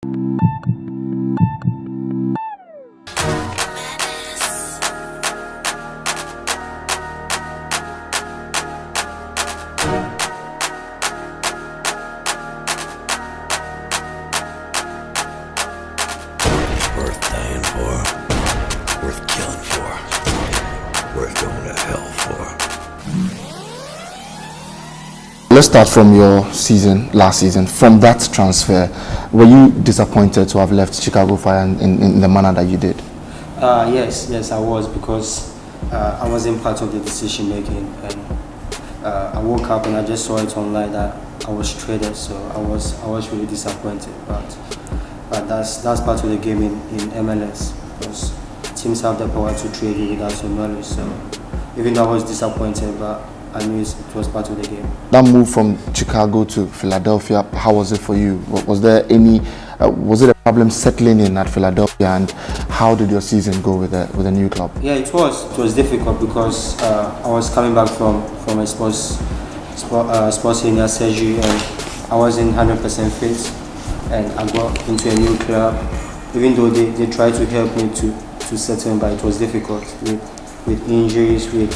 Worth dying for, worth killing for, worth going to hell for. Let's start from your season, last season. From that transfer, were you disappointed to have left Chicago Fire in the manner that you did? Yes, I was, because I wasn't part of the decision making, and I woke up and I just saw it online that I was traded, so I was really disappointed. But that's part of the game in MLS, because teams have the power to trade you without your knowledge. So even though I was disappointed, but I knew it was part of the game. That move from Chicago to Philadelphia, how was it for you? Was there any, was it a problem settling in at Philadelphia, and how did your season go with a new club? Yeah, it was difficult, because I was coming back from a sports hernia surgery, and I wasn't 100% fit, and I got into a new club. Even though they tried to help me to settle in, but it was difficult with injuries, with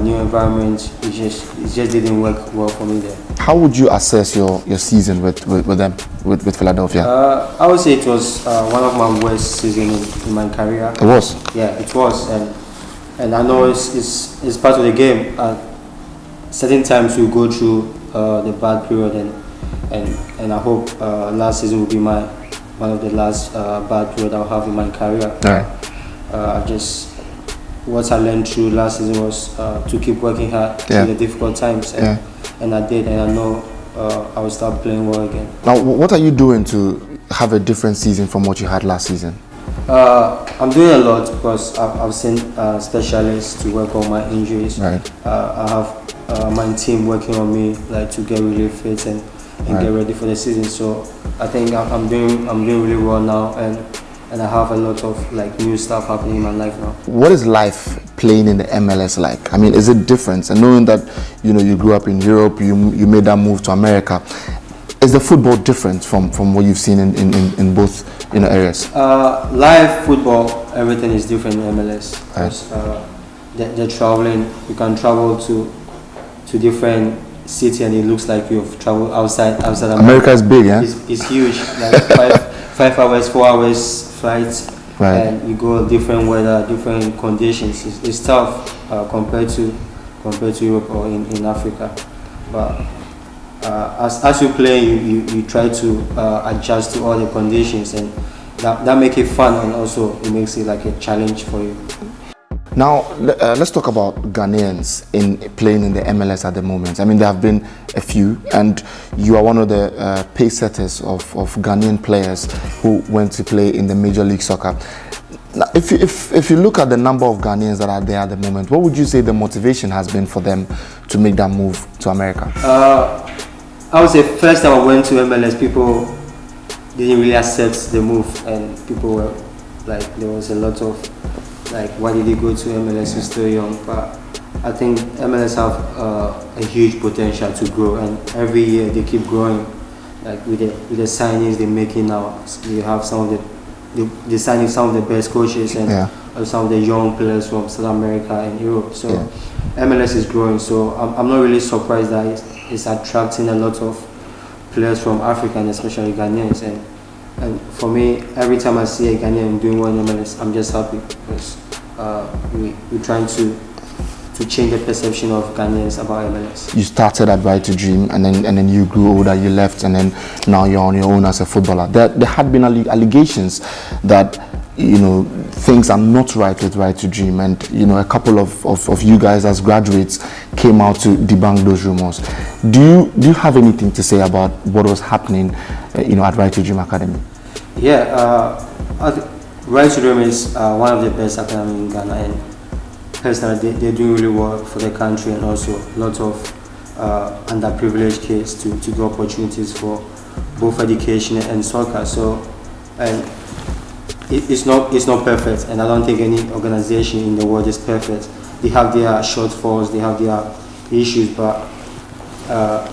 new environment. It just didn't work well for me there. How would you assess your season with them, with Philadelphia? I would say it was one of my worst seasons in my career. It was? Yeah, it was, and I know it's part of the game. Certain times we go through the bad period, and I hope last season will be one of the last bad period I'll have in my career. Right. What I learned through last season was to keep working hard in the difficult times, and I did, and I know I will start playing well again. Now, what are you doing to have a different season from what you had last season? I'm doing a lot, because I've seen specialists to work on my injuries. Right. I have my team working on me, like, to get really fit and get ready for the season. So I think I'm doing really well now, and I have a lot of new stuff happening in my life now. What is life playing in the MLS like? I mean, is it different? And knowing that you grew up in Europe, you made that move to America, is the football different from what you've seen in both areas? Live football, everything is different in MLS. Right. They're traveling. You can travel to different cities, and it looks like you've traveled outside America. America is big, yeah. It's huge. Like 5 hours, 4 hours flights, and you go different weather, different conditions. It's tough compared to Europe or in Africa. But as you play, you try to adjust to all the conditions, and that makes it fun, and also it makes it like a challenge for you. Now, let's talk about Ghanaians playing in the MLS at the moment. I mean, there have been a few, and you are one of the pace setters of Ghanaian players who went to play in the Major League Soccer. Now, if you look at the number of Ghanaians that are there at the moment, what would you say the motivation has been for them to make that move to America? I would say first time I went to MLS, people didn't really accept the move, and people were like, there was a lot of why did he go to MLS? He's still young. But I think MLS have a huge potential to grow, and every year they keep growing. Like with the signings they're making now, you have some of the signing some of the best coaches, and some of the young players from South America and Europe. So MLS is growing. So I'm not really surprised that it's attracting a lot of players from Africa, and especially Ghanaians. And for me, every time I see a Ghanaian doing well in MLS, I'm just happy, because we're trying to change the perception of Ghanaians about MLS. You started at Right to Dream, and then you grew older, you left, and then now you're on your own as a footballer. There had been allegations that things are not right with Right to Dream, and a couple of you guys as graduates came out to debunk those rumors. Do you have anything to say about what was happening at Right to Dream Academy? Yeah, Right to Dream is one of the best academies in Ghana, and personally they're doing really well for the country, and also lots of underprivileged kids to get opportunities for both education and soccer. So, and it's not perfect, and I don't think any organization in the world is perfect. They have their shortfalls, they have their issues, but I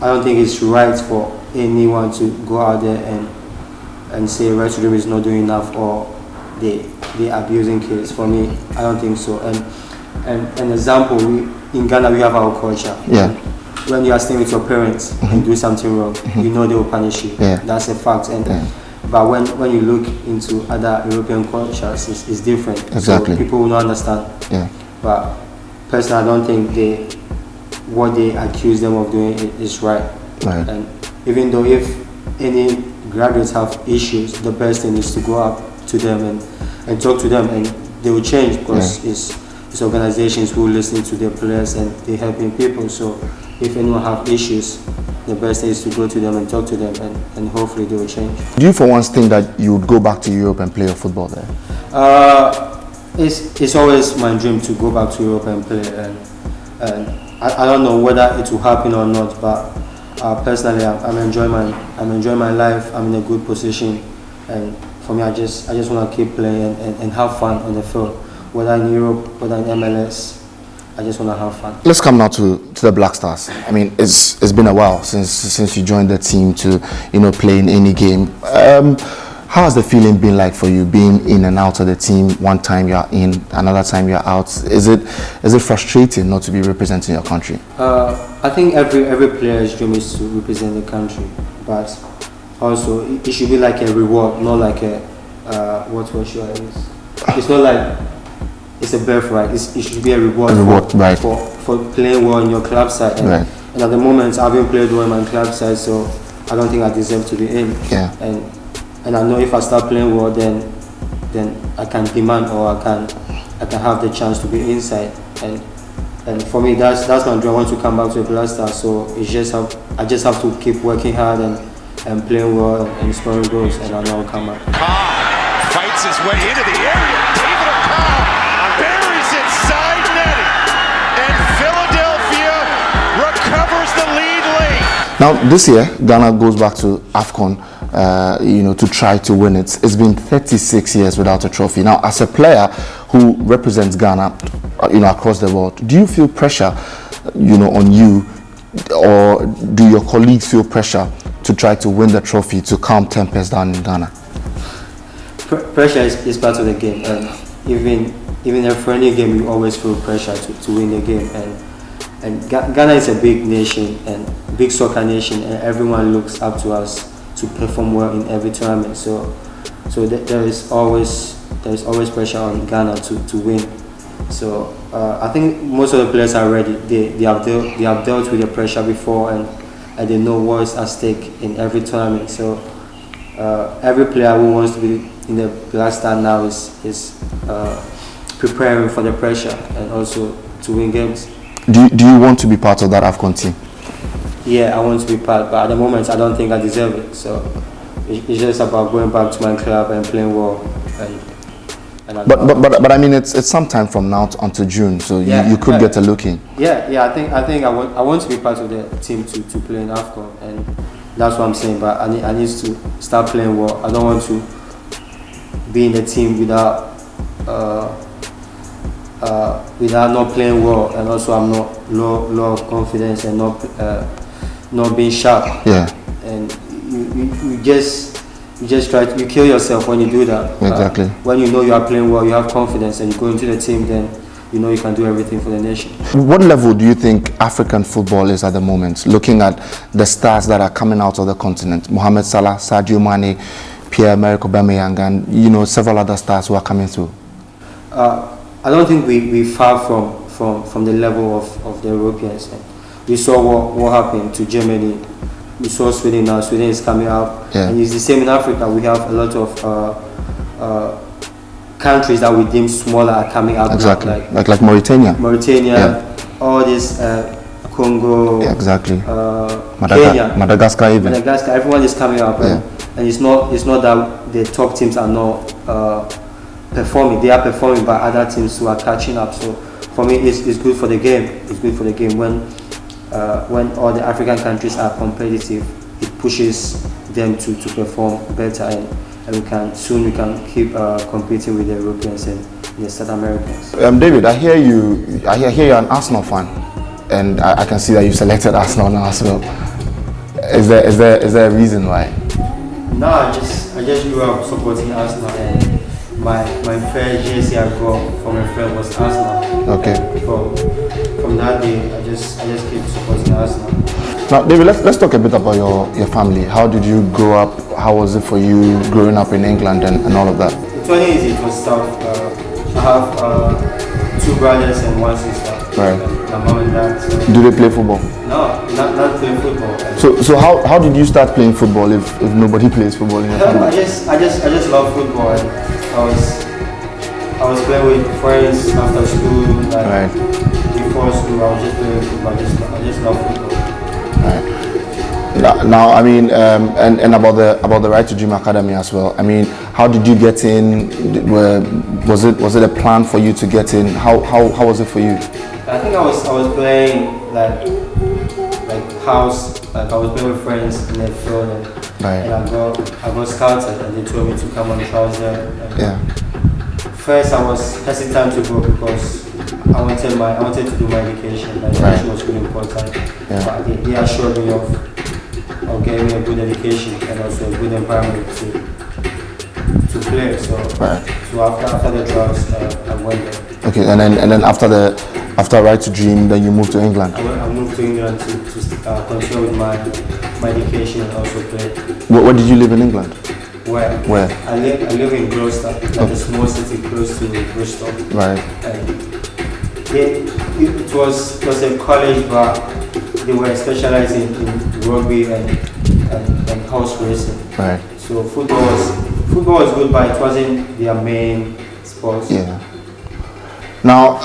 don't think it's right for anyone to go out there and say right to dream is not doing enough or they abusing kids. For me, I don't think so. And an example, in Ghana we have our culture. Yeah. When you are staying with your parents and do something wrong, you know they will punish you. Yeah. That's a fact. And but when you look into other European cultures, it's different. Exactly. So people will not understand. Yeah. But personally, I don't think what they accuse them of doing is right. Right. And even though if any graduates have issues, the best thing is to go up to them and talk to them, and they will change because it's organizations who listen to their players and they're helping people. So if anyone have issues, the best thing is to go to them and talk to them, and hopefully they will change. Do you for once think that you would go back to Europe and play your football there? It's always my dream to go back to Europe and play, and I don't know whether it will happen or not, but personally I'm enjoying my life. I'm in a good position, and for me I just want to keep playing and have fun on the field, whether in Europe, whether in MLS. I just want to have fun. Let's come now to the Black Stars. I mean, it's been a while since you joined the team to play in any game. How has the feeling been like for you, being in and out of the team? One time you're in, another time you're out. Is it frustrating not to be representing your country? I think every player's dream is to represent the country, but also it should be like a reward, not like a what should I use? It's not like it's a birthright. It should be a reward right. for playing well in your club side. And, and at the moment, I haven't played well in my club side, so I don't think I deserve to be in. Yeah. And I know if I start playing well, then I can demand, or I can have the chance to be inside. And for me, that's my dream. I want to come back to the Black Stars. So I just have to keep working hard and playing well and scoring goals, and I know I'll come back. Fights his way into the area. David Accam buries it side netting, and Philadelphia recovers the lead late. Now this year, Ghana goes back to AFCON, to try to win it. It's been 36 years without a trophy. Now, as a player who represents Ghana, across the world, do you feel pressure, on you, or do your colleagues feel pressure to try to win the trophy to calm tempers down in Ghana? Pressure is part of the game, and even a friendly game, you always feel pressure to win the game. And Ghana is a big nation and big soccer nation, and everyone looks up to us to perform well in every tournament. So there is always pressure on Ghana to win. So I think most of the players are ready. They have dealt with the pressure before, and they know what is at stake in every tournament. So every player who wants to be in the Black Star now is preparing for the pressure and also to win games. Do you want to be part of that AFCON team? Yeah, I want to be part, but at the moment I don't think I deserve it. So it's just about going back to my club and playing well. But I mean, it's sometime from now until June, so you could get a look in. Yeah. I think I want to be part of the team to play in AFCON, and that's what I'm saying. But I need to start playing well. I don't want to be in the team without not playing well, and also I'm not low of confidence and not being sharp. Yeah. And you just you kill yourself when you do that. Exactly. When you know you are playing well, you have confidence, and you go into the team, then you know you can do everything for the nation. What level do you think African football is at the moment? Looking at the stars that are coming out of the continent, Mohamed Salah, Sadio Mane, Pierre-Emerick Aubameyang, and several other stars who are coming through. I don't think we're far from the level of the Europeans. We saw what happened to Germany. We saw Sweden now. Sweden is coming up, and it's the same in Africa. We have a lot of countries that we deem smaller are coming up. Exactly, like Mauritania. All this Congo. Yeah, exactly. Kenya, Madagascar, even. Madagascar. Everyone is coming up, and it's not that the top teams are not performing. They are performing, but other teams who are catching up. So for me, it's good for the game. It's good for the game when all the African countries are competitive. It pushes them to perform better, and we can keep competing with the Europeans and the South Americans. David, I hear you're an Arsenal fan, and I can see that you selected Arsenal now as well. Is there a reason why? No, I just just grew up supporting Arsenal, and my first jersey I got from a friend was Arsenal. Okay. From that day, I just keep supporting Arsenal. Now, David, let's talk a bit about your family. How did you grow up? How was it for you growing up in England and all of that? It wasn't easy. It was tough. I have 2 brothers and 1 sister. Right. My mom and dad. So. Do they play football? No, not playing football. So how did you start playing football if nobody plays football in your family? I just love football. And I was playing with friends after school. Like Right. Before school, I was just playing football. I just love football. Right. Now, I mean, and about the Right to Dream Academy as well. I mean, how did you get in? Was it a plan for you to get in? How was it for you? I think I was playing like house. Like I was playing with friends in the field, and I got scouted, and they told me to come on trouser. Yeah. First, I was hesitant to go because I wanted to do my education. My education was really important. Yeah. But they assured me of getting me a good education and also a good environment to play. So after the trials, I went there. Okay, and then after Right to Dream, then you moved to England. I moved to England to continue with my education and also play. Where did you live in England? Where? I live in Gloucester, like a small city close to Bristol. Right. And it was a college, but they were specializing in rugby and horse racing. Right. So football was good, but it wasn't their main sport. Yeah. Now,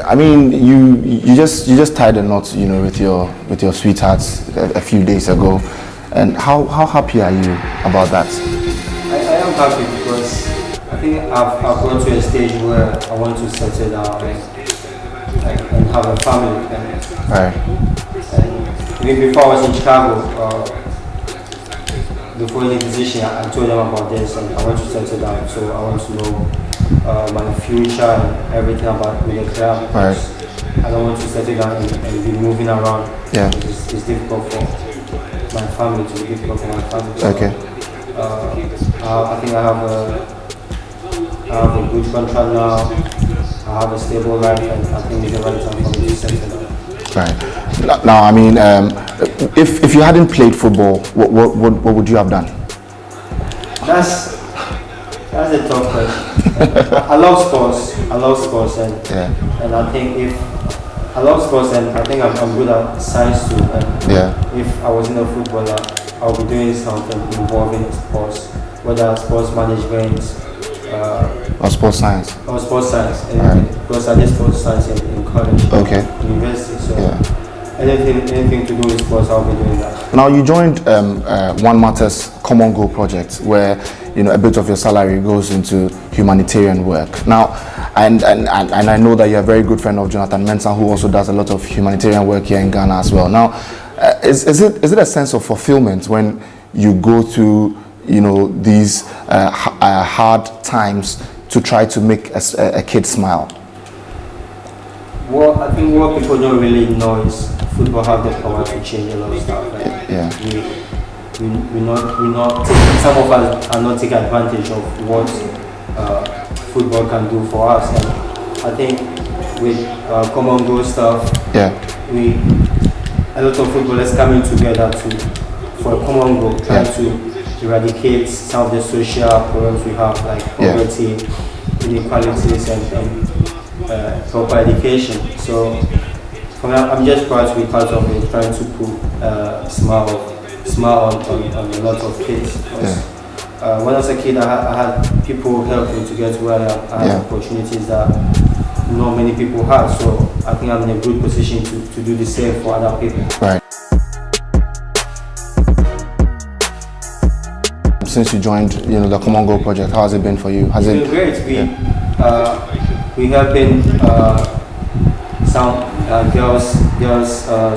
I mean, you just tied a knot, with your sweethearts a few days ago, and how happy are you about that? I am happy because I think I've gone to a stage where I want to settle down and have a family. Right. And even before I was in Chicago, before any decision, I told them about this, and I want to settle down. So I want to know my future and everything about the club. Right. I don't want to settle down and be moving around. Yeah. It's difficult for my family to be difficult for my family. So, Okay. I think I have a good contract now. I have a stable life, and I think it's the right time for me to settle down. Right. Now, I mean, if you hadn't played football, what would you have done? That's a tough question. I love sports, and I think I love sports, and I think I'm good at science too. And if I wasn't a footballer, I'll be doing something involving sports, whether sports management, or sports science. Or sports science, because I did sports science in college, university. So anything to do with sports, I'll be doing that. Now you joined One Matters Common Goal project, where a bit of your salary goes into humanitarian work. Now, and I know that you're a very good friend of Jonathan Mensah, who also does a lot of humanitarian work here in Ghana as well. Now, is it a sense of fulfillment when you go through these hard times to try to make a kid smile? Well, I think what people don't really know is football have the power to change a lot of stuff. We're not some of us are not taking advantage of what football can do for us, and I think with common goal stuff, a lot of footballers coming together for a common goal, trying to eradicate some of the social problems we have, like poverty, inequalities, and proper education. So for me, I'm just proud to be part of it, trying to put a smile on a lot of kids. When I was a kid, I had people help me to get where I am. I had opportunities that not many people had. So I think I'm in a good position to do the same for other people. Right. Since you joined, the Common Goal project, how has it been for you? It's been great. We helping some girls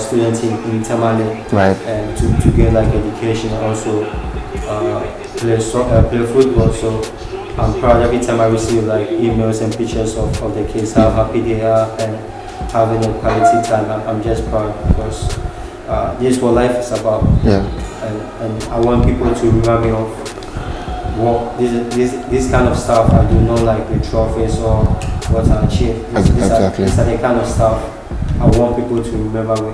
students in Tamale, and to get like education and also play football. So I'm proud every time I receive like emails and pictures of the kids, how happy they are and having a quality time. I'm just proud because this is what life is about. And I want people to remind me of this kind of stuff. I do not like the trophies or what I achieved. Exactly. These are the kind of stuff I want people to remember me.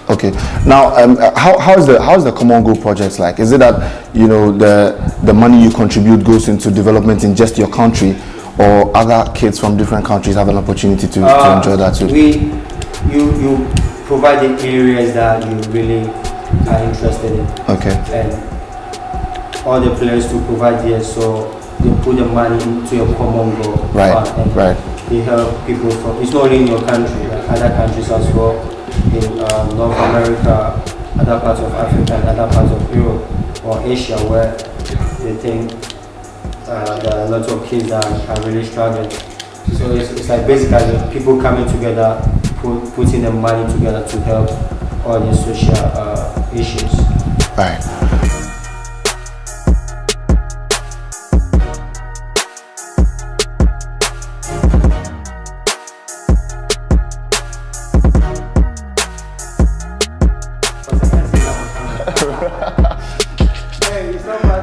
Okay. Now, how's the Common Goal projects like? Is it that the money you contribute goes into development in just your country, or other kids from different countries have an opportunity to enjoy that too? You provide the areas that you really are interested in. Okay. And all the players to provide here, so they put the money into a common goal. Right. And Right. they help people from. It's not only in your country, like other countries as well, in North America, other parts of Africa, and other parts of Europe or Asia, where they think there are a lot of kids that are really struggling. So it's like basically people coming together, putting the money together to help all these social issues. Right. Hey, it's not bad.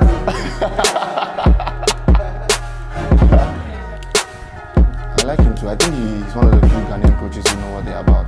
I like him too. I think he's one of the few Ghanaian coaches who know what they're about.